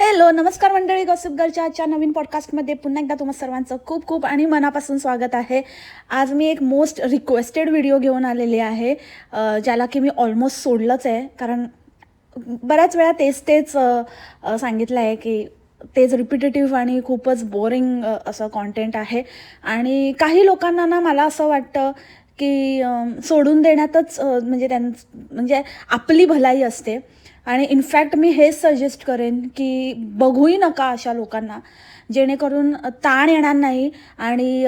Hello नमस्कार मंडळी, gossip गर्लच्या आजच्या नवीन पॉडकास्टमध्ये पुन्हा एकदा तुम्हा सर्वांचं खूप खूप आणि मनापासून स्वागत आहे. आज मी एक मोस्ट रिक्वेस्टेड व्हिडिओ घेऊन आलेली आहे, ज्याला की मी ऑलमोस्ट सोडलंच आहे. कारण बऱ्याच वेळा तेच सांगितलं आहे की तेच रिपिटेटिव्ह आणि खूपच बोरिंग असं कॉन्टेंट आहे. आणि काही लोकांना ना मला असं वाटतं की सोडून देण्यातच म्हणजे आपली भलाई असते. आणि इनफॅक्ट मी हेच सजेस्ट करेन की बघूही नका अशा लोकांना, जेणेकरून ताण येणार नाही. आणि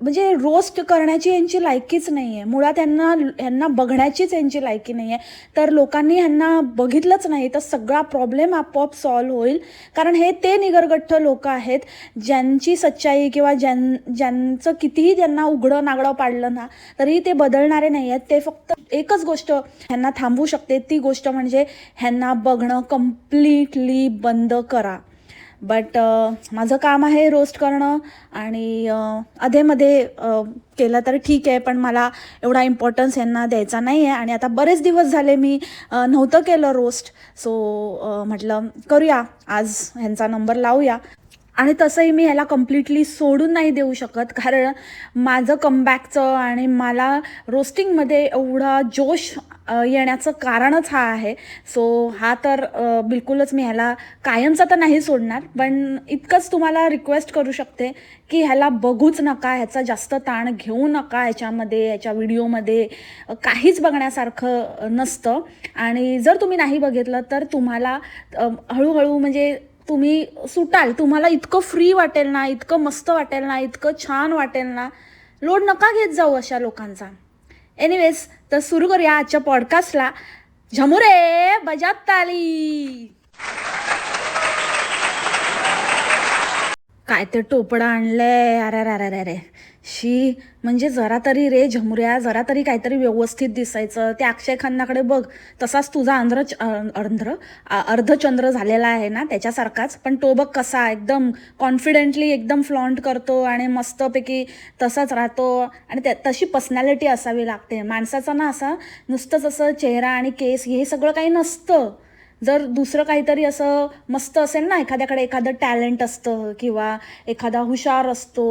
म्हणजे रोस्ट करण्याची यांची लायकीच नाही आहे, मुळात ह्यांना बघण्याचीच यांची लायकी नाही आहे. तर लोकांनी ह्यांना बघितलंच नाही तर सगळा प्रॉब्लेम आपोआप सॉल्व्ह होईल. कारण हे ते निगरगठ्ठ लोक आहेत ज्यांची सच्चाई किंवा ज्यांचं कितीही त्यांना उघडं नागडं पाडलं ना तरी ते बदलणारे नाही आहेत. ते फक्त एकच गोष्ट ह्यांना थांबवू शकते, ती गोष्ट म्हणजे ह्यांना बघणं कम्प्लिटली बंद करा. बट माझं काम आहे रोस्ट करणं, आणि अधेमध्ये केलं तर ठीक आहे, पण मला एवढा इम्पॉर्टन्स यांना द्यायचा नाही आहे. आणि आता बरेच दिवस झाले मी नव्हतं केलं रोस्ट, सो म्हटलं करूया आज, ह्यांचा नंबर लावूया. आणि तसंही मी ह्याला कम्प्लिटली सोडून नाही देऊ शकत, कारण माझं कमबॅकचं आणि मला रोस्टिंगमध्ये एवढा जोश येण्याचं कारणच हा आहे. सो हा तर बिलकुलच मी ह्याला कायमचा तर नाही सोडणार, पण इतकंच तुम्हाला रिक्वेस्ट करू शकते की ह्याला बघूच नका, ह्याचा जास्त ताण घेऊ नका. ह्याच्या व्हिडिओमध्ये काहीच बघण्यासारखं नसतं. आणि जर तुम्ही नाही बघितलं तर तुम्हाला हळूहळू म्हणजे तुम्ही सुटाल, तुम्हाला इतकं फ्री वाटेल ना, इतकं मस्त वाटेल ना, इतकं छान वाटेल ना. लोड नका घेत जाऊ अशा लोकांचा. एनिवेज, तर सुरू करूया आजच्या पॉडकास्टला. झमुरे बजात ताली. काय ते टोपडं आणलंय, अरे अरे अरे अरे शी. म्हणजे जरा तरी रे झमुऱ्या, जरा तरी काहीतरी व्यवस्थित दिसायचं. त्या अक्षय खन्नाकडे बघ, तसाच तुझा अर्धचंद्र झालेला आहे ना, त्याच्यासारखाच. पण तो बघ कसा एकदम कॉन्फिडेंटली एकदम फ्लॉन्ट करतो आणि मस्तपैकी तसाच राहतो. आणि तशी पर्सनॅलिटी असावी लागते माणसाचा ना. असा नुसतंच असं चेहरा आणि केस हे सगळं काही नसतं. जर दुसरं काहीतरी असं मस्त असेल ना, एखाद्याकडे एखादं टॅलेंट असतं किंवा एखादा हुशार असतो,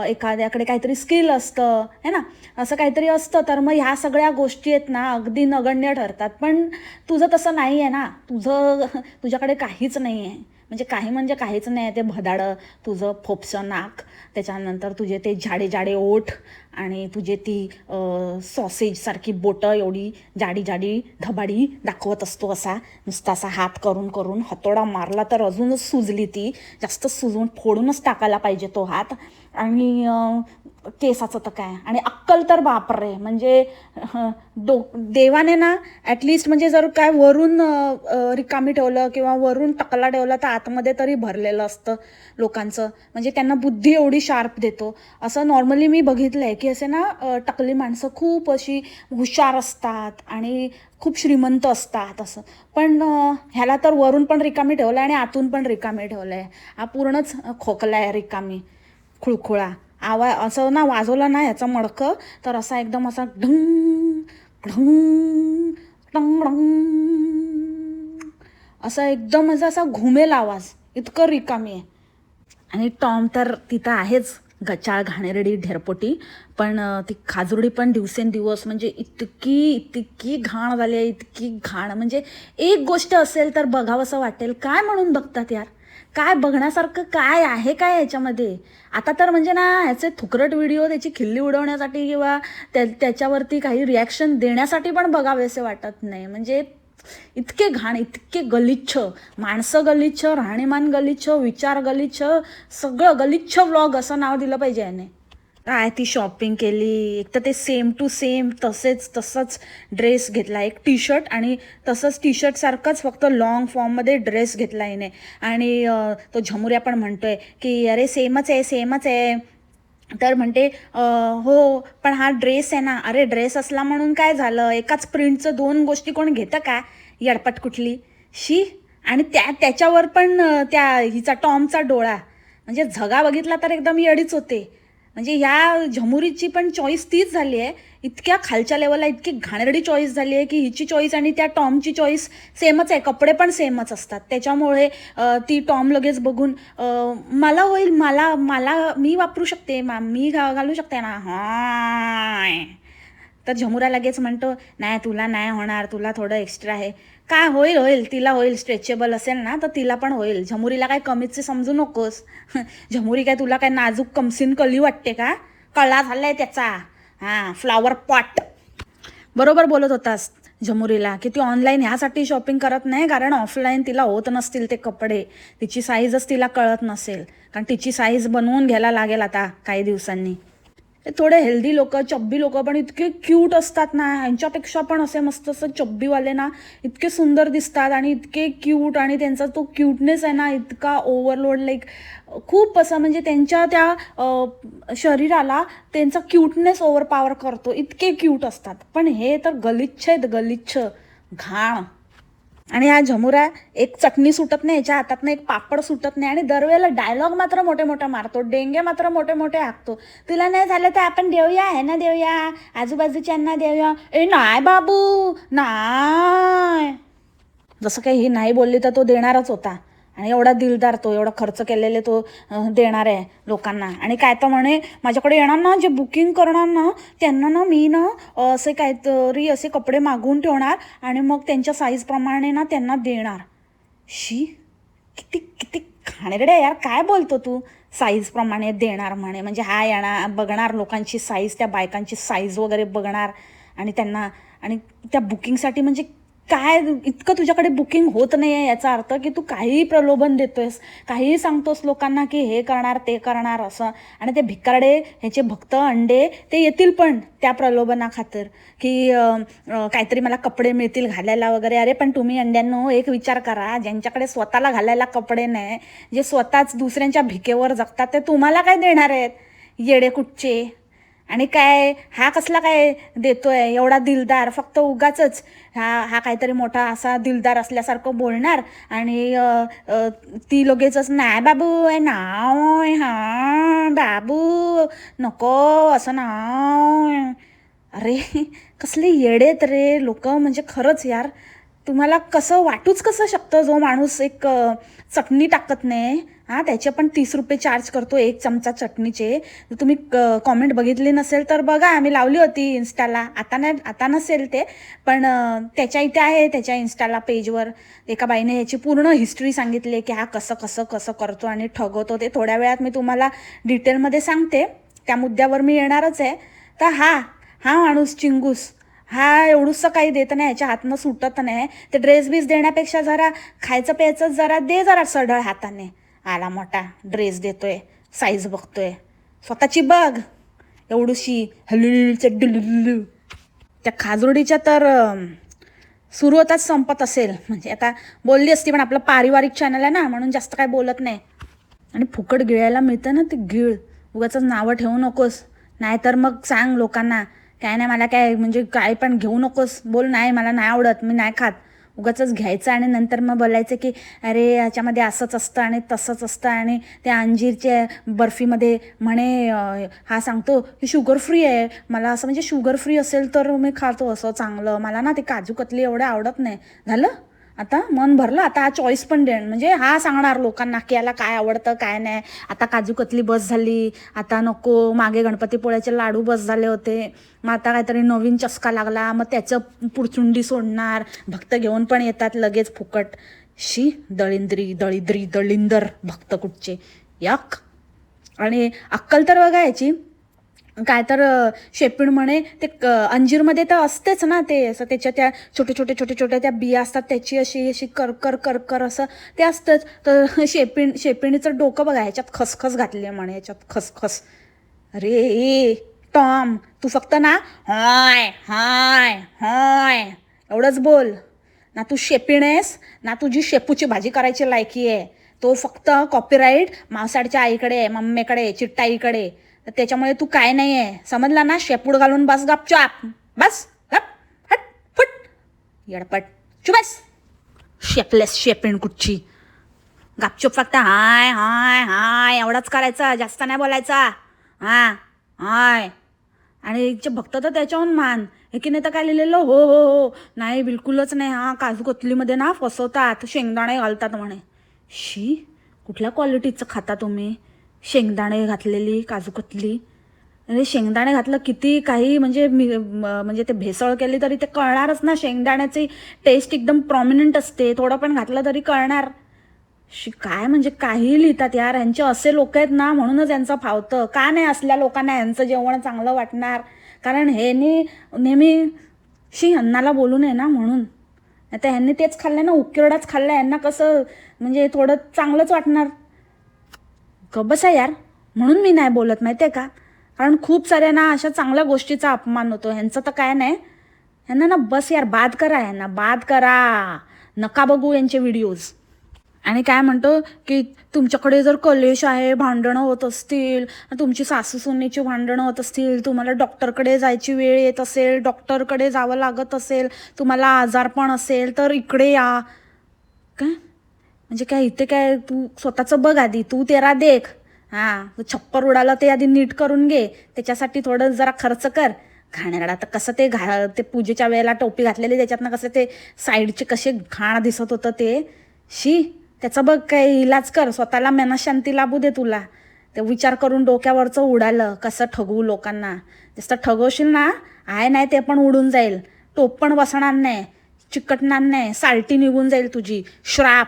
एखाद्याकडे काहीतरी स्किल असतं है ना, असं काहीतरी असतं, तर मग ह्या सगळ्या गोष्टी आहेत ना अगदी नगण्य ठरतात. पण तुझं तसं नाही आहे ना, तुझ्याकडे काहीच नाही आहे. म्हणजे काहीच नाही आहे. ते भदाडं तुझं फोपसं नाक, त्याच्यानंतर तुझे ते जाडे जाडे ओठ, आणि तुझे ती सॉसेजसारखी बोटं एवढी जाडी जाडी धबाडी दाखवत असतो. असा नुसता असा हात करून करून हातोडा मारला तर अजूनच सुजली ती, जास्त सुजून फोडूनच टाकायला पाहिजे तो हात. आणि केसाचं तर काय, आणि अक्कल तर बापरे. म्हणजे देवाने ना ॲटलिस्ट म्हणजे जर काय वरून रिकामी ठेवलं किंवा वरून टकला ठेवला तर आतमध्ये तरी भरलेलं असतं लोकांचं. म्हणजे त्यांना बुद्धी एवढी शार्प देतो. असं नॉर्मली मी बघितलं आहे की असे ना टकली माणसं खूप अशी हुशार असतात आणि खूप श्रीमंत असतात असं. पण ह्याला तर वरून पण रिकामी ठेवलं आहे आणि आतून पण रिकामी ठेवलं आहे. हा पूर्णच खोकला आहे, रिकामी खुळखुळा. आवाज असं ना वाजवला ना ह्याचं मडकं तर असा एकदम असा ढंग ढंग टंग डंग, असा एकदम असा घुमेल आवाज, इतकं रिकामी आहे. आणि टॉम तर तिथं आहेच गचाळ घाणेरडी ढेरपोटी, पण ती खाजुरडी पण दिवसेंदिवस म्हणजे इतकी घाण झाली आहे, इतकी घाण. म्हणजे एक गोष्ट असेल तर बघावंसं वाटेल, काय म्हणून बघतात यार, काय बघण्यासारखं काय आहे काय ह्याच्यामध्ये. आता तर म्हणजे ना ह्याचे थुकरट व्हिडिओ त्याची खिल्ली उडवण्यासाठी किंवा त्याच्यावरती काही रिॲक्शन देण्यासाठी पण बघावेसे वाटत नाही. म्हणजे इतके घाण, इतके गलिच्छ, माणसं गलिच्छ, राहणीमान गलिच्छ, विचार गलिच्छ, सगळं गलिच्छ व्लॉग असं नाव दिलं पाहिजे याने. काय ती शॉपिंग केली, एक तर ते सेम टू सेम तसंच ड्रेस घेतला, एक टी शर्ट, आणि तसंच टी शर्ट सारखाच फक्त लॉंग फॉर्ममध्ये ड्रेस घेतला हिने. आणि तो झमुऱ्या पण म्हणतोय की अरे सेमच आहे. तर म्हणते हो पण हा ड्रेस आहे ना. अरे ड्रेस असला म्हणून काय झालं, एकाच प्रिंटचं दोन गोष्टी कोण घेतं का, येडपट कुठली शी. आणि त्याच्यावर पण त्या हिचा टॉमचा डोळा, म्हणजे झगा बघितला तर एकदम येडीच होते. म्हणजे ह्या झमुरीची पण चॉईस तीच झाली आहे इतक्या खालच्या लेवलला इतकी घाणेरडी चॉईस झाली आहे की हिची चॉईस आणि त्या टॉमची चॉईस सेमच आहे, कपडे पण सेमच असतात. त्याच्यामुळे ती टॉम लगेच बघून मला होईल, मला मला मी वापरू शकते, मी घालू शकते ना, हाय. तर झमुरा लगेच म्हणतो, नाही तुला नाही होणार, तुला थोडं एक्स्ट्रा आहे. काय होईल होईल, तिला होईल, स्ट्रेचेबल असेल ना तर तिला पण होईल. झमुरीला काय कमीचे समजू नकोस. झमुरी काय तुला काय नाजूक कमसीन कली वाटते का? कळा झालाय त्याचा, हां, फ्लॉवर पॉट. बरोबर बोलत होतास झमुरीला की ती ऑनलाईन ह्यासाठी शॉपिंग करत नाही कारण ऑफलाईन तिला होत नसतील ते कपडे, तिची साईजच तिला कळत नसेल, कारण तिची साईज बनवून घ्यायला लागेल आता काही दिवसांनी. ते थोडे हेल्दी लोक, चब्बी लोक पण इतके क्यूट असतात ना, ह्यांच्यापेक्षा पण असे मस्त असं चब्बीवाले ना इतके सुंदर दिसतात आणि इतके क्यूट, आणि त्यांचा तो क्यूटनेस आहे ना इतका ओव्हरलोड, लाईक खूप असं म्हणजे त्यांच्या त्या शरीराला त्यांचा क्यूटनेस ओव्हरपॉवर करतो, इतके क्यूट असतात. पण हे तर गलिच्छ आहेत, गलिच्छ, घाण. आणि हा झमुरा एक चटणी सुटत नाही याच्या हातातनं, एक पापड सुटत नाही, आणि दरवेळेला डायलॉग मात्र मोठे मोठे मारतो, डेंगे मात्र मोठे मोठे हाकतो. तुला नाही झालं तर आपण देऊया, आहे ना, देऊया, आजूबाजूच्यांना देऊया. ए नाही बाबू, नाही. जसं काही ही नाही बोलली तर तो देणारच होता, आणि एवढा दिलदार तो, एवढा खर्च केलेले तो देणार आहे लोकांना. आणि काय तर म्हणे, माझ्याकडे येणार ना जे बुकिंग करणार ना त्यांना ना मी ना असे काहीतरी असे कपडे मागवून ठेवणार आणि मग त्यांच्या साईजप्रमाणे ना त्यांना देणार. शी, किती किती घाणेरडे यार, काय बोलतो तू? साईजप्रमाणे देणार म्हणे, म्हणजे हा येणार बघणार लोकांची साईज, त्या बायकांची साईज वगैरे बघणार, आणि त्यांना, आणि त्या बुकिंगसाठी म्हणजे काय इतकं तुझ्याकडे बुकिंग होत नाही आहे याचा अर्थ की तू काहीही प्रलोभन देतोयस, काहीही सांगतोस लोकांना की हे करणार ते करणार असं. आणि ते भिकारडे, ह्याचे भक्त अंडे ते येतील पण त्या प्रलोभनाखातर की काहीतरी मला कपडे मिळतील घालायला वगैरे. अरे पण तुम्ही अंड्यांनो एक विचार करा, ज्यांच्याकडे स्वतःला घालायला कपडे नाही, जे स्वतःच दुसऱ्यांच्या भिकेवर जगतात, ते तुम्हाला काय देणार आहेत, येडे कुठचे? आणि काय हा कसला काय देतोय एवढा दिलदार, फक्त उगाचच हा काहीतरी मोठा असा दिलदार असल्यासारखं बोलणार, आणि ती लगेचच नाही बाबू आहे नाव, हां बाबू नको असं नाव. अरे कसले येडेत रे लोक, म्हणजे खरंच यार. तुम्हाला कसं वाटूच कसं शकतं, जो माणूस एक चटणी टाकत नाही, हां, त्याचे पण 30 रुपये चार्ज करतो एक चमचा चटणीचे. तुम्ही कॉमेंट बघितली नसेल तर बघा, आम्ही लावली होती इन्स्टाला, आता नसेल ते, पण त्याच्या इथे आहे, त्याच्या इन्स्टाला पेजवर एका बाईने ह्याची पूर्ण हिस्ट्री सांगितली की हा कसं कसं कसं करतो आणि ठगवतो. ते थोड्या वेळात मी तुम्हाला डिटेलमध्ये सांगते, त्या मुद्द्यावर मी येणारच आहे. तर हा माणूस चिंगूस, हा एवढंसं काही देत नाही, ह्याच्या हातनं सुटत नाही. ते ड्रेस बीस देण्यापेक्षा जरा खायचं प्यायचं जरा दे, जरा सढळ हाताने. आला मोठा ड्रेस देतोय, साईज बघतोय, स्वतःची बघ एवढूशी हलुलू. त्या खाजुर्डीच्या तर सुरू होताच संपत असेल, म्हणजे आता बोलली असती, पण आपलं पारिवारिक चॅनल आहे ना म्हणून जास्त काय बोलत नाही. आणि फुकट गिळायला मिळतं ना ते गिळ, उगाच नावं ठेवू नकोस, नाहीतर मग सांग लोकांना काय नाही मला काय म्हणजे काय पण घेऊ नकोस, बोल नाही मला नाही आवडत, मी नाही खात. उगाचच घ्यायचं आणि नंतर मग बोलायचं की अरे ह्याच्यामध्ये असंच असतं आणि तसंच असतं, आणि त्या अंजीरच्या बर्फीमध्ये म्हणे हा सांगतो की शुगर फ्री आहे. मला असं म्हणजे शुगर फ्री असेल तर मी खातो असं चांगलं, मला ना ते काजू कतली एवढं आवडत नाही. झालं आता मन भरलं, आता हा चॉईस पण देण, म्हणजे हा सांगणार लोकांना की याला काय आवडतं काय नाही. आता काजू कतली बस झाली, आता नको, मागे गणपतीपोळ्याचे लाडू बस झाले होते, मग आता काहीतरी नवीन चस्का लागला, मग त्याचं पुरचुंडी सोडणार. भक्त घेऊन पण येतात लगेच फुकट. शी, दळिंदर भक्त कुठचे, यक. आणि अक्कल तर बघा याची, काय तर शेपिण म्हणे ते अंजीरमध्ये तर असतेच ना ते असं, त्याच्या त्या छोटे छोटे त्या बिया असतात, त्याची अशी अशी कर असं ते असतंच. तर शेपिणीचं डोकं बघा, ह्याच्यात खसखस घातली आहे म्हणे, ह्याच्यात खसखस. अरे ए टॉम, तू फक्त ना हाय हाय हाय एवढंच बोल ना, तू शेपिण आहेस ना, तुझी शेपूची भाजी करायची लायकी आहे. तो फक्त कॉपीराईट मावसाडच्या आईकडे आहे, मम्मीकडे, चिट्टाईकडे. तर त्याच्यामुळे तू काय नाही आहे, समजला ना? शेपूड घालून बस गपचाप, बस गप, हट फुट, येडपट, चुबस, शेपलेस शेपिण कुठची. गपचूप फक्त हाय हाय हाय एवढंच करायचं, जास्त नाही बोलायचा. हां हाय आणि जे भक्त तर त्याच्याहून मान एकीने तर काय लिहिलेलं, हो हो हो नाही बिलकुलच नाही, हा काजू कतलीमध्ये ना फसवतात, शेंगदाणे घालतात म्हणे. शी, कुठल्या क्वालिटीचं खाता तुम्ही? शेंगदाणे घातलेली काजू कतली. अरे शेंगदाणे घातलं किती काही म्हणजे म्हणजे ते भेसळ केली तरी ते कळणारच ना. शेंगदाण्याची टेस्ट एकदम प्रॉमिनंट असते, थोडं पण घातलं तरी कळणार. काय म्हणजे काही लिहितात यार. यांचे असे लोक आहेत ना, म्हणूनच यांचं फावतं. का नाही असल्या लोकांना यांचं जेवण चांगलं वाटणार? कारण हे नेहमी अन्नाला बोलू नये ना म्हणून. आता ह्यांनी तेच खाल्लं ना, उकिरडाच खाल्ला, यांना कसं म्हणजे थोडं चांगलंच वाटणार. बसा यार. म्हणून मी नाही बोलत माहिती आहे का, कारण खूप साऱ्या ना अशा चांगल्या गोष्टीचा अपमान होतो. ह्यांचं तर काय नाही. ह्यांना ना बस यार, बाद करा, ह्यांना बाद करा. नका बघू यांचे व्हिडिओज. आणि काय म्हणतो की तुमच्याकडे जर कलेश आहे, भांडणं होत असतील, तुमची सासू सुनेची भांडणं होत असतील, तुम्हाला डॉक्टरकडे जायची वेळ येत असेल, डॉक्टरकडे जावं लागत असेल, तुम्हाला आजारपण असेल, तर इकडे या. काय म्हणजे काय इथे काय, तू स्वतःचं बघ आधी, तू तेरा देख. हां, छप्पर उडालं ते आधी नीट करून घे, त्याच्यासाठी थोडं जरा खर्च कर. घाणेरडा तर कसं ते पूजेच्या वेळेला टोपी घातलेली त्याच्यातनं कसं ते साईडचे कसे घाण दिसत होतं ते. शी, त्याचं बघ काय इलाज कर, स्वतःला मनशांती लाभू दे तुला. ते विचार करून डोक्यावरचं उडालं, कसं ठगवू लोकांना. जास्त ठगवशील ना, आहे नाही ते पण उडून जाईल, टोप पण बसणार नाही, चिकटणार नाही, साल्टी निघून जाईल तुझी, श्राप.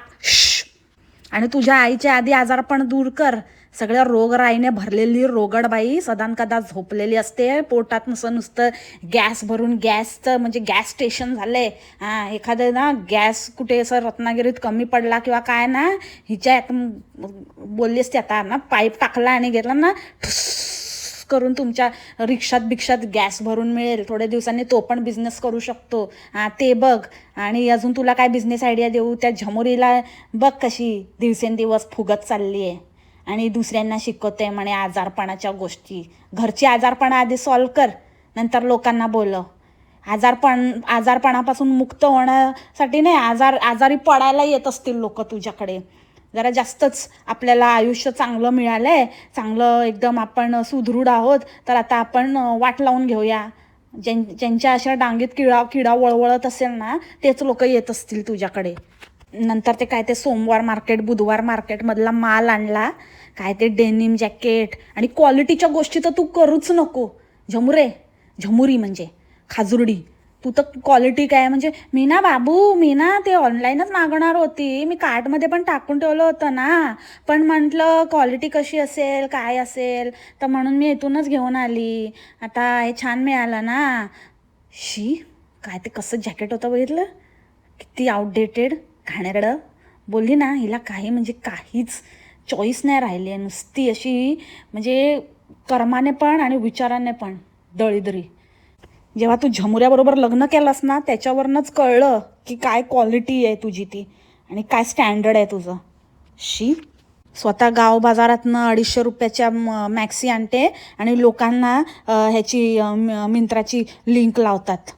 आणि तुझ्या आईच्या आधी आजारपण दूर कर. सगळ्या रोगराईने भरलेली रोगडबाई सदानकदा झोपलेली असते पोटात, नुसतं गॅस भरून, गॅसचं म्हणजे गॅस स्टेशन झालंय. हां, एखादं ना गॅस कुठे असं रत्नागिरीत कमी पडला किंवा काय ना, हिच्या बोलली असते आता ना, पाईप टाकला आणि गेला ना, करून तुमच्या रिक्षात गॅस भरून मिळेल. थोड्या दिवसांनी तो पण बिझनेस करू शकतो. हां, ते बघ. आणि अजून तुला काय बिझनेस आयडिया देऊ? त्या झमुरीला बघ कशी दिवसेंदिवस फुगत चालली आहे आणि दुसऱ्यांना शिकवते म्हणे आजारपणाच्या गोष्टी. घरची आजारपणा आधी सॉल्व कर, नंतर लोकांना बोलव. आजारपणापासून मुक्त होण्यासाठी नाही, आजारी पडायला येत असतील लोक तुझ्याकडे. जरा जास्तच आपल्याला आयुष्य चांगलं मिळालं आहे, चांगलं एकदम आपण सुदृढ आहोत, तर आता आपण वाट लावून घेऊया. ज्यांच्या अशा डांगीत किडा वळवळत असेल ना, तेच लोक येत असतील तुझ्याकडे. नंतर ते काय ते सोमवार मार्केट, बुधवार मार्केटमधला माल आणला, काय ते डेनिम जॅकेट आणि क्वालिटीच्या गोष्टी तर तू करूच नको. झमुरी म्हणजे खाजुरडी. तू तर क्वालिटी काय म्हणजे, मी ना ते ऑनलाईनच मागवणार होती, मी कार्टमध्ये पण टाकून ठेवलं होतं ना, पण म्हटलं क्वालिटी कशी असेल काय असेल, तर म्हणून मी इथूनच घेऊन आली. आता हे छान मिळालं ना. काय ते कसं जॅकेट होतं बघितलं, किती आउटडेटेड, घाणेरडं. बोलली ना, हिला काही म्हणजे काहीच चॉईस नाही राहिली आहे, नुसती अशी म्हणजे कर्माने पण आणि विचाराने पण दळीदरी. जेव्हा तू झमुऱ्याबरोबर लग्न केलंस ना, त्याच्यावरनंच कळलं की काय क्वालिटी आहे तुझी ती आणि काय स्टँडर्ड आहे तुझं. स्वतः गाव बाजारातनं 250 रुपयाच्या मॅक्सी आणते आणि लोकांना ह्याची मिंत्राची लिंक लावतात.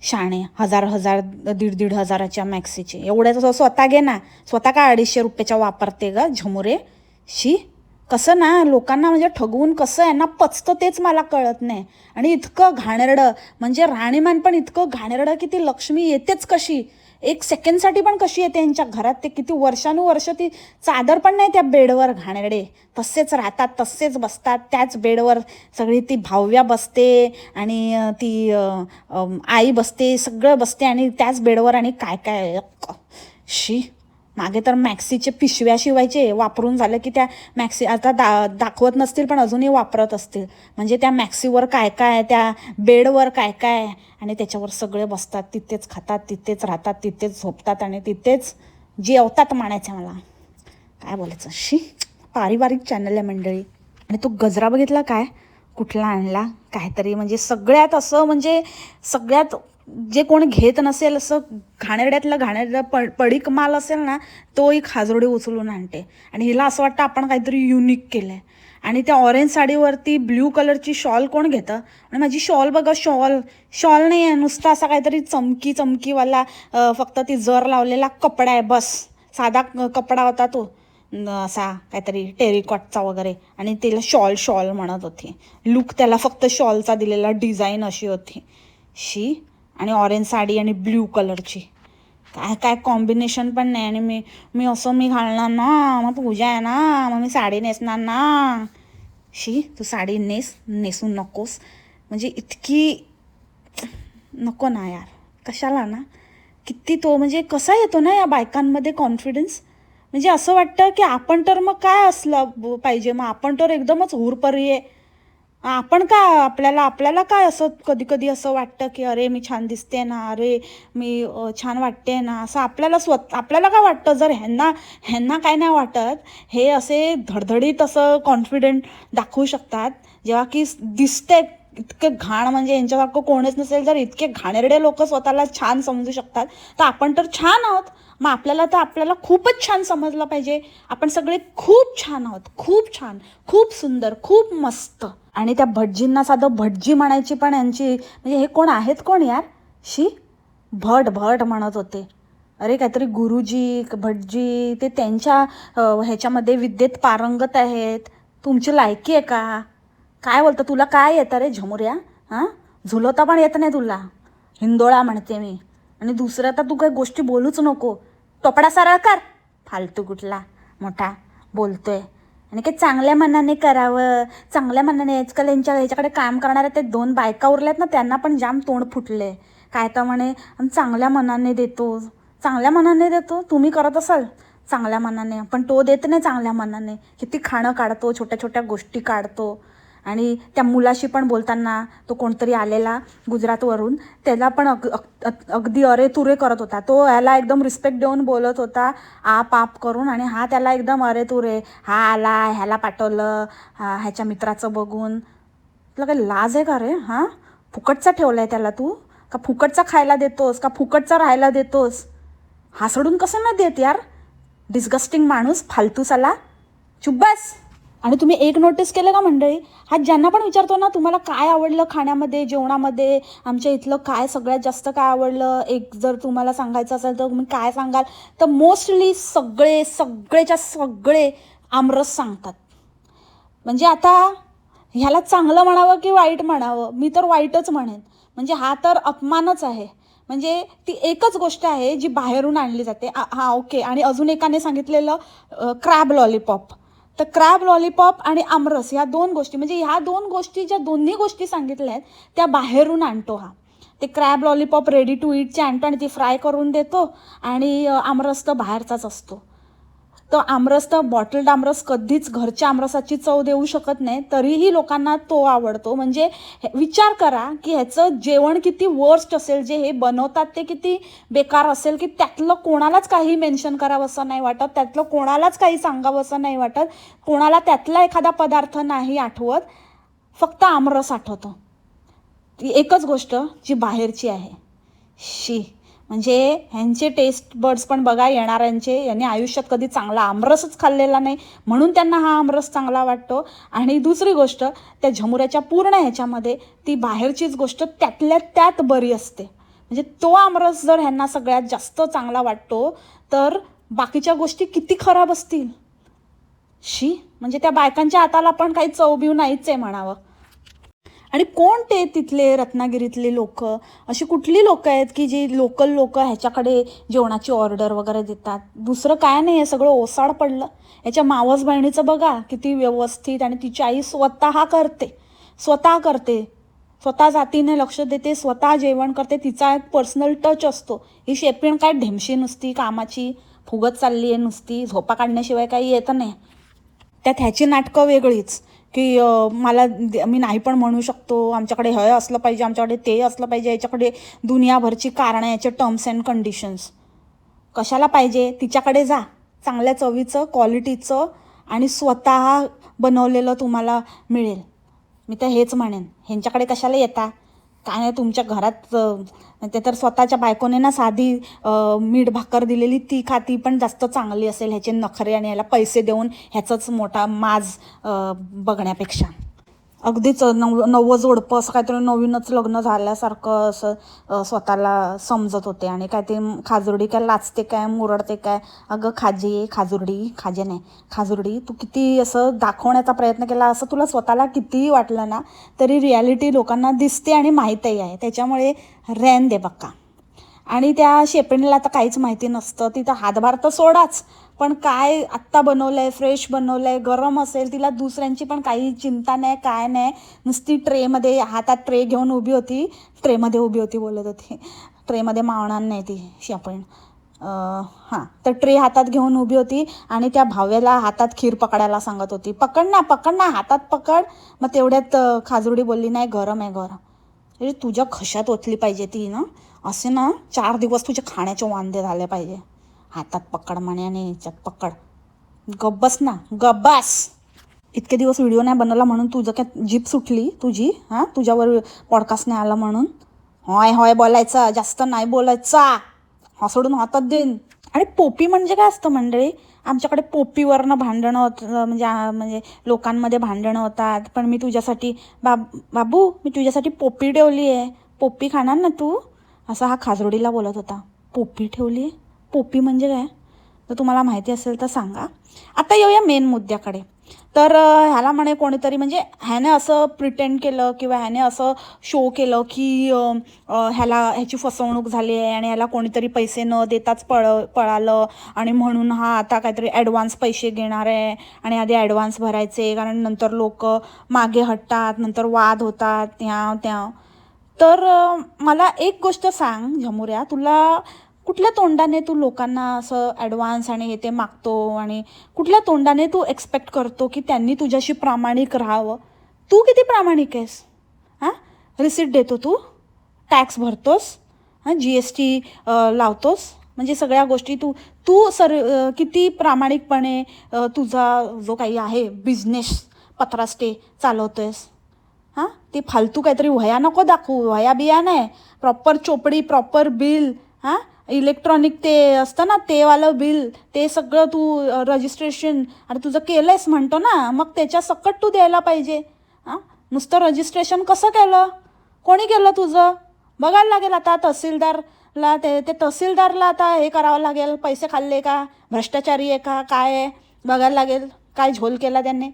शाणे 1000 1,500 मॅक्सीचे एवढ्या स्वतः घे ना. स्वतः काय 250 रुपयाच्या वापरते ग झमुरे. कसं ना लोकांना म्हणजे ठगवून कसं यांना पचतं तेच मला कळत नाही. आणि इतकं घाणेरडं म्हणजे राहणीमान पण इतकं घाणेरडं की ती लक्ष्मी येतेच कशी, एक सेकंडसाठी पण कशी येते यांच्या घरात. ते किती वर्षानुवर्ष ती चादर पण नाही त्या बेडवर, घाणेरडे तसेच राहतात, तसेच बसतात त्याच बेडवर. सगळी ती भाव्या बसते आणि ती आई बसते, सगळं बसते आणि त्याच बेडवर. आणि काय काय मागे तर मॅक्सीचे पिशव्या शिवायचे, वापरून झालं की त्या मॅक्सी आता दाखवत नसतील पण अजूनही वापरत असतील. म्हणजे त्या मॅक्सीवर काय काय, त्या बेडवर काय काय, आणि त्याच्यावर सगळे बसतात, तिथेच खातात, तिथेच राहतात, तिथेच झोपतात आणि तिथेच जेवतात. म्हणायचं मला काय बोलायचं. पारिवारिक चॅनल आहे मंडळी. आणि तो गजरा बघितला काय, कुठला आणला काहीतरी, म्हणजे सगळ्यात असं म्हणजे सगळ्यात जे कोण घेत नसेल असं घाणेरड्यातलं घाणेरडं पडीक माल असेल ना, तो एक खाजोडी उचलून आणते. आणि हिला असं वाटतं आपण काहीतरी युनिक केलं आहे. आणि त्या ऑरेंज साडीवरती ब्ल्यू कलरची शॉल कोण घेतं. आणि माझी शॉल बघा, शॉल नाही आहे, नुसता असा काहीतरी चमकीवाला फक्त ती जर लावलेला कपडा आहे बस. साधा कपडा होता तो, असा काहीतरी टेरिकॉटचा वगैरे, आणि तिला शॉल म्हणत होती. लुक त्याला फक्त शॉलचा दिलेला, डिझाईन अशी होती. शी. आणि ऑरेंज साडी आणि ब्ल्यू कलरची, काय काय कॉम्बिनेशन पण नाही. आणि मी असं मी घालणार ना, मग पूजा आहे ना, मग मी साडी नेसणार ना. शी, तू साडी नेसू नकोस. म्हणजे इतकी नको ना यार, कशाला ना. किती तो म्हणजे कसा येतो ना या बायकांमध्ये कॉन्फिडन्स. म्हणजे असं वाटतं की आपण तर मग काय असलं पाहिजे, मग आपण तर एकदमच हुरपरी आहे. आपण का आपल्याला काय असं कधी कधी असं वाटतं की अरे मी छान दिसते ना, अरे मी छान वाटते ना, असं आपल्याला काय वाटतं. जर ह्यांना काय नाही वाटत, हे असे धडधडीत असं कॉन्फिडंट दाखवू शकतात जेव्हा की दिसते इतके घाण. म्हणजे यांच्यासारखं कोणीच नसेल. जर इतके घाणेरडे लोक स्वतःला छान समजू शकतात तर आपण तर छान आहोत. मग आपल्याला खूपच छान समजलं पाहिजे. आपण सगळे खूप छान आहोत, खूप छान, खूप सुंदर, खूप मस्त. आणि त्या भटजींना साधं भटजी म्हणायची पण यांची, म्हणजे हे कोण आहेत कोण यार. शी, भट म्हणत होते. अरे काहीतरी गुरुजी भटजी, ते त्यांच्या ह्याच्यामध्ये विद्येत पारंगत आहेत. तुमची लायकी आहे का. काय बोलतं, तुला काय येतं रे झमुऱ्या. हां, झुलवता पण येत नाही तुला. हिंदोळा म्हणते मी. आणि दुसरं तर तू काही गोष्टी बोलूच नको. टोपडा सरळ कर. फालतू कुठला मोठा बोलतोय. आणि काही चांगल्या मनाने करावं, चांगल्या मनाने. आजकाल ह्याच्याकडे काम करणाऱ्या ते 2 बायका उरल्यात ना, त्यांना पण जाम तोंड फुटले. काय तर म्हणे आम्ही चांगल्या मनाने देतो, चांगल्या मनाने देतो. तुम्ही करत असाल चांगल्या मनाने, पण तो देत नाही चांगल्या मनाने. किती खाणं काढतो, छोट्या छोट्या गोष्टी काढतो. आणि त्या मुलाशी पण बोलताना, तो कोणतरी आलेला गुजरातवरून, त्याला पण अगदी अरे तुरे करत होता. तो ह्याला एकदम रिस्पेक्ट देऊन बोलत होता, आप करून. आणि हा त्याला एकदम अरे तुरे, हा आला, ह्याला पाठवलं ह्याच्या मित्राचं बघून. तुला काही लाज आहे का रे. हां, फुकटचा ठेवला आहे त्याला तू, का फुकटचा खायला देतोस, का फुकटचा राहायला देतोस. हा सोडून कसं नाही देत यार. डिस्गस्टिंग माणूस, फालतूसाला. चुप बस. आणि तुम्ही एक नोटीस केलं का मंडळी, हा ज्यांना पण विचारतो ना तुम्हाला काय आवडलं खाण्यामध्ये, जेवणामध्ये, आमच्या इथलं काय सगळ्यात जास्त काय आवडलं, एक जर तुम्हाला सांगायचं असेल तर तुम्ही काय सांगाल, तर मोस्टली सगळेच्या सगळे आमरस सांगतात. म्हणजे आता ह्याला चांगलं म्हणावं की वाईट म्हणावं, मी तर वाईटच म्हणेन. म्हणजे हा तर अपमानच आहे. म्हणजे ती एकच गोष्ट आहे जी बाहेरून आणली जाते. हां, ओके. आणि अजून एकाने सांगितलेलं क्रॅब लॉलीपॉप. तर क्रॅब लॉलीपॉप आणि आमरस ह्या 2 गोष्टी, म्हणजे ह्या 2 गोष्टी, ज्या दोन्ही गोष्टी सांगितल्या आहेत त्या बाहेरून आणतो हा. ते क्रॅब लॉलीपॉप रेडी टू ईटचे आणतो आणि ती फ्राय करून देतो. आणि आमरस तर बाहेरचाच असतो. तर आमरस तर बॉटल्ड आमरस कधीच घरच्या आमरसाची चव देऊ शकत नाही, तरीही लोकांना तो आवडतो. म्हणजे विचार करा की ह्याचं जेवण किती वर्स्ट असेल, जे हे बनवतात ते किती बेकार असेल, की त्यातलं कोणालाच काही मेन्शन करावं असं नाही वाटत, त्यातलं कोणालाच काही सांगावं असं नाही वाटत, कोणाला त्यातला एखादा पदार्थ नाही आठवत, फक्त आमरस आठवतो. ती एकच गोष्ट जी बाहेरची आहे. शी. म्हणजे ह्यांचे टेस्ट बर्ड्स पण बघा येणाऱ्यांचे, यांनी आयुष्यात कधी चांगला आमरसच खाल्लेला नाही म्हणून त्यांना हा आमरस चांगला वाटतो. आणि दुसरी गोष्ट, त्या झमुऱ्याच्या पूर्ण ह्याच्यामध्ये ती बाहेरचीच गोष्ट त्यातल्या त्यात बरी असते. म्हणजे तो आमरस जर ह्यांना सगळ्यात जास्त चांगला वाटतो, तर बाकीच्या गोष्टी किती खराब असतील. शी. म्हणजे त्या बायकांच्या हाताला पण काही चवबीव नाहीच आहे म्हणावं. आणि कोण ते तिथले रत्नागिरीतले लोक, अशी कुठली लोक आहेत की जी लोकल लोक ह्याच्याकडे जेवणाची ऑर्डर वगैरे देतात. दुसरं काय नाही, हे सगळं ओसाड पडलं. याच्या मावस बहिणीचं बघा किती व्यवस्थित, आणि तिची आई स्वतः करते, स्वतः जातीने लक्ष देते, स्वतः जेवण करते, तिचा एक पर्सनल टच असतो. ही शेपीण काय ढेमशी नुसती कामाची फुगत चालली आहे, नुसती झोपा काढण्याशिवाय काही येत नाही. त्यात ह्याची नाटकं वेगळीच, की मी नाही पण म्हणू शकतो, आमच्याकडे हे असलं पाहिजे, आमच्याकडे ते असलं पाहिजे, याच्याकडे दुनियाभरची कारणं, याचे टर्म्स अँड कंडिशन्स. कशाला पाहिजे. तिच्याकडे जा, चांगल्या चवीचं, क्वालिटीचं आणि स्वतः बनवलेलं तुम्हाला मिळेल. मी तर हेच म्हणेन, ह्यांच्याकडे कशाला येता. काय नाही, तुमच्या घरात ते तर स्वतःच्या बायकोने ना साधी मीठ भाकर दिलेली ती खाती पण जास्त चांगली असेल ह्याचे नखरे, आणि ह्याला पैसे देऊन ह्याचंच मोठा माज बघण्यापेक्षा. अगदीच नववं जोडपं असं काहीतरी नवीनच लग्न झाल्यासारखं असं स्वतःला समजत होते. आणि काय ते खाजुर्डी काय लाचते काय मुरडते काय, अगं खाजे खाजुर्डी, खाजे नाही खाजुर्डी, तू किती असं दाखवण्याचा प्रयत्न केला असं तुला स्वतःला कितीही वाटलं ना तरी रियालिटी लोकांना दिसते आणि माहीतही आहे. त्याच्यामुळे रॅन दे बक्का. आणि त्या शेपणीला आता काहीच माहिती नसतं, तिथं हातभार तर सोडाच, पण काय आत्ता बनवलं आहे, फ्रेश बनवलं आहे, गरम असेल, तिला दुसऱ्यांची पण काही चिंता नाही, काय नाही. नुसती ट्रेमध्ये हातात ट्रे घेऊन उभी होती, ट्रेमध्ये उभी होती बोलत होती, ट्रेमध्ये मावणार नाही ती शेपण. हां, तर ट्रे हातात घेऊन उभी होती आणि त्या भाव्याला हातात खीर पकडायला सांगत होती, पकड ना हातात पकड. मग तेवढ्यात खाजुर्डी बोलली, नाही गरम आहे गरम. म्हणजे तुझ्या खशात ओतली पाहिजे ती ना, असे ना 4 दिवस तुझे खाण्याचे वांदे झाले पाहिजे. हातात पकड म्हणे आणि याच्यात पकड. गब्बस ना गब्बास. इतके दिवस व्हिडिओ नाही बनवला म्हणून तुझं काय जीप सुटली तुझी? हां, तुझ्यावर पॉडकास्ट नाही आला म्हणून? होय होय बोलायचं, जास्त नाही बोलायचा, हसडून हातात देईन. आणि पोपी म्हणजे काय असतं मंडळी? आमच्याकडे पोपीवरनं भांडणं होतं, म्हणजे लोकांमध्ये भांडणं होतात. पण मी तुझ्यासाठी बाबू मी तुझ्यासाठी पोपी ठेवली आहे, पोपी खाणार ना तू, असा हा खाजरोडीला बोलत होता. पोपी ठेवली आहे? पोपी म्हणजे काय? तर तुम्हाला माहिती असेल तर सांगा. आता येऊया मेन मुद्द्याकडे. तर ह्याला म्हणे कोणीतरी, म्हणजे ह्याने असं प्रिटेंड केलं किंवा ह्याने असं शो केलं की ह्याची फसवणूक झाली आहे आणि ह्याला कोणीतरी पैसे न देताच पळालं आणि म्हणून हा आता काहीतरी ॲडव्हान्स पैसे घेणार आहे आणि आधी ॲडव्हान्स भरायचे, कारण नंतर लोक मागे हटतात, नंतर वाद होतात त्या. तर मला एक गोष्ट सांग झमुऱ्या, तुला कुठल्या तोंडाने तू लोकांना असं ॲडव्हान्स आणि हे ते मागतो आणि कुठल्या तोंडाने तू एक्सपेक्ट करतो की त्यांनी तुझ्याशी प्रामाणिक राहावं? तू किती प्रामाणिक आहेस? हां, रिसिट देतो तू, टॅक्स भरतोस, हां GST लावतोस, म्हणजे सगळ्या गोष्टी तू तू किती प्रामाणिकपणे तुझा जो काही आहे बिझनेस पत्रास्टे चालवतोयस? हां, ते फालतू काहीतरी वह्या नको दाखवू, वह्या बिया नाही, प्रॉपर चोपडी, प्रॉपर बिल, हां इलेक्ट्रॉनिक ते असतं ना ते वालं बिल, ते सगळं तू रजिस्ट्रेशन आणि तुझं केलं आहेस म्हणतो ना, मग त्याच्या सकट तू द्यायला पाहिजे. हां, नुसतं रजिस्ट्रेशन कसं केलं, कोणी केलं तुझं? बघायला लागेल आता तहसीलदारला, ते तहसीलदारला आता हे करावं लागेल, पैसे खाल्ले का, भ्रष्टाचारी आहे का काय आहे, बघायला लागेल काय झोल केला त्यांनी.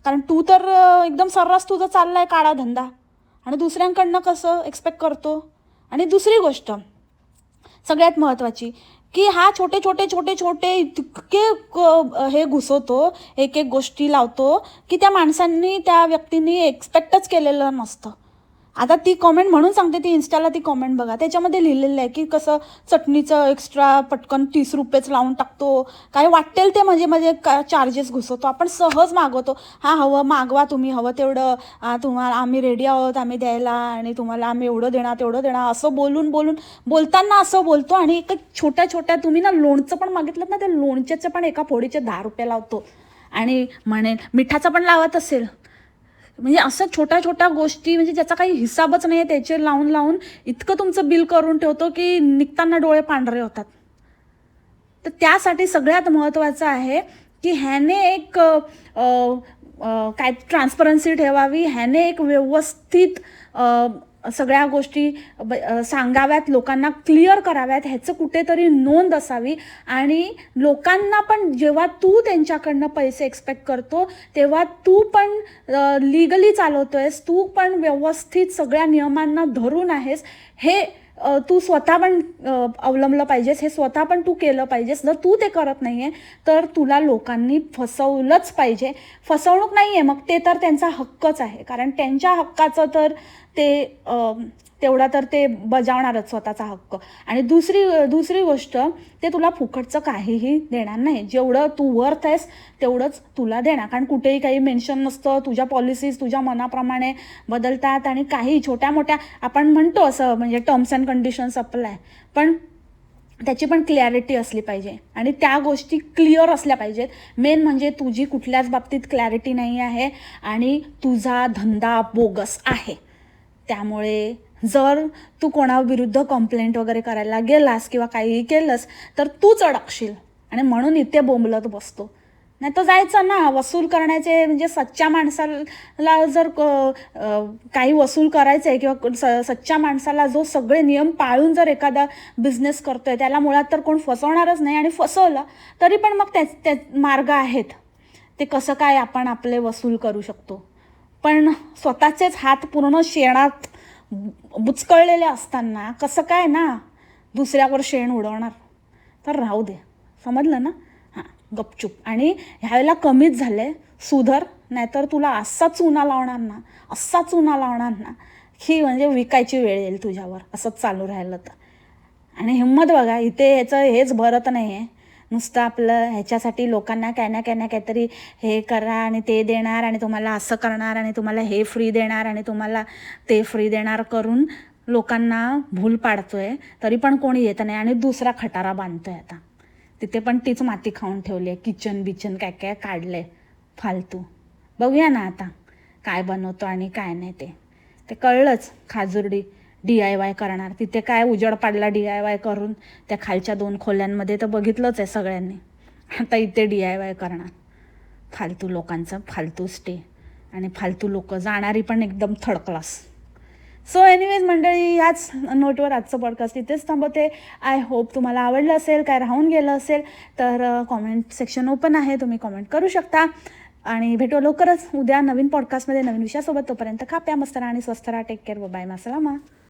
कारण तू तर एकदम सर्रास तुझं चाललं आहे काळा धंदा आणि दुसऱ्यांकडनं कसं एक्सपेक्ट करतो? आणि दुसरी गोष्ट सगळ्यात महत्त्वाची, की हा छोटे छोटे छोटे छोटे इतके हे घुसवतो, एक एक गोष्टी लावतो की त्या माणसांनी त्या व्यक्तींनी एक्सपेक्टच केलेलं नसतं. आता ती कॉमेंट म्हणून सांगते, ती इन्स्टाला ती कॉमेंट बघा, त्याच्यामध्ये लिहिलेलं आहे की कसं चटणीचं एक्स्ट्रा पटकन 30 रुपयेच लावून टाकतो, काय वाटेल ते म्हणजे चार्जेस घुसवतो. आपण सहज मागवतो, हां हवं मागवा तुम्ही, हवं तेवढं तुम्हाला आम्ही रेडी आहोत आम्ही द्यायला आणि तुम्हाला आम्ही एवढं देणार तेवढं देणार, असं बोलताना असं बोलतो. आणि एक छोट्या छोट्या तुम्ही ना लोणचं पण मागितलं ना, त्या लोणच्याचं पण एका फोडीचे 10 रुपये लावतो आणि म्हणे मिठाचं पण लावत असेल. म्हणजे असं छोट्या छोट्या गोष्टी, म्हणजे ज्याचा काही हिसाबच नाही आहे, त्याचे लावून लावून इतकं तुमचं बिल करून ठेवतो की निघताना डोळे पांढरे होतात. तर त्यासाठी सगळ्यात महत्त्वाचं आहे की ह्याने एक काय ट्रान्सपरन्सी ठेवावी, ह्याने एक व्यवस्थित सगळ्या गोष्टी सांगाव्यात, लोकांना क्लिअर कराव्यात, ह्याचं कुठेतरी नोंद असावी. आणि लोकांना पण जेव्हा तू त्यांच्याकडनं पैसे एक्सपेक्ट करतो तेव्हा तू पण लीगली चालवतोयस, तू पण व्यवस्थित सगळ्या नियमांना धरून आहेस, हे तू स्वतः पण अवलंबलं पाहिजेस, हे स्वतः पण तू केलं पाहिजेस. जर तू ते करत नाही आहे तर तुला लोकांनी फसवलंच पाहिजे. फसवणूक नाही आहे, मग ते तर त्यांचा हक्कच आहे, कारण त्यांच्या हक्काचं तर ते तेवढा तर ते बजावणारच स्वतःचा हक्क. आणि दुसरी गोष्ट, ते तुला फुकटचं काहीही देणार नाही, जेवढं तू वर्थ आहेस तेवढंच तुला देणार. कारण कुठेही काही मेन्शन नसतं, तुझ्या पॉलिसीज तुझ्या मनाप्रमाणे बदलतात आणि काही छोट्या मोठ्या आपण म्हणतो असं म्हणजे टर्म्स अँड कंडिशन्स अप्लाय, पण त्याची पण क्लॅरिटी असली पाहिजे आणि त्या गोष्टी क्लिअर असल्या पाहिजेत. मेन म्हणजे तुझी कुठल्याच बाबतीत क्लॅरिटी नाही आहे आणि तुझा धंदा बोगस आहे. त्यामुळे जर तू कोणाविरुद्ध कंप्लेंट वगैरे करायला गेलास किंवा काहीही केलंस तर तूच अडकशील आणि म्हणून इथे बोंबलत बसतो. नाही तर जायचं ना वसूल करण्याचे, म्हणजे सच्च्या माणसाला जर काही वसूल करायचं आहे किंवा सच्च्या माणसाला जो सगळे नियम पाळून जर एखादा बिझनेस करतोय त्याला मुळात तर कोण फसवणारच नाही, आणि फसवलं तरी पण मग त्या मार्ग आहेत ते कसं काय आपण आपले वसूल करू शकतो. पण स्वतःचेच हात पूर्ण शेणात बुचकळलेले असताना कसं काय ना दुसऱ्यावर शेण उडवणार. तर राहू दे, समजलं ना. हां, गपचूप. आणि ह्यावेळेला कमीच झालं आहे, सुधर, नाहीतर तुला असा चुना लावणार ना, असा चुना लावणार ना की म्हणजे विकायची वेळ येईल तुझ्यावर असंच चालू राहिलं तर. आणि हिंमत बघा, इथे ह्याचं हेच भरत नाही आहे. नुसतं आपलं ह्याच्यासाठी लोकांना काय ना काय ना काहीतरी हे करा आणि ते देणार आणि तुम्हाला असं करणार आणि तुम्हाला हे फ्री देणार आणि तुम्हाला ते फ्री देणार करून लोकांना भूल पाडतोय, तरी पण कोणी येत नाही आणि दुसरा खटारा बांधतोय. आता तिथे पण तीच माती खाऊन ठेवली आहे, किचन बिचन काय काय काढलं आहे फालतू. बघूया ना आता काय बनवतो आणि काय नाही ते कळलंच. खाजुर्डी DIY करणार, तिथे काय उजेड पाडला DIY करून त्या खालच्या 2 खोल्यांमध्ये, तर बघितलंच आहे सगळ्यांनी. आता इथे DIY करणार. फालतू लोकांचं फालतू स्टे आणि फालतू लोक जाणारी पण एकदम थर्ड क्लास. सो एनिवेज मंडळी, ह्याच नोटवर आजचं पॉडकास्ट इथेच थांबवते. आय होप तुम्हाला आवडलं असेल, काय राहून गेलं असेल तर कॉमेंट सेक्शन ओपन आहे, तुम्ही कॉमेंट करू शकता. आणि भेटू लवकरच उद्या नवीन पॉडकास्टमध्ये नवीन विषयासोबत. तोपर्यंत खा, प्या, मस्त राहा आणि स्वस्थ राहा. Take care, bye, मासलामा.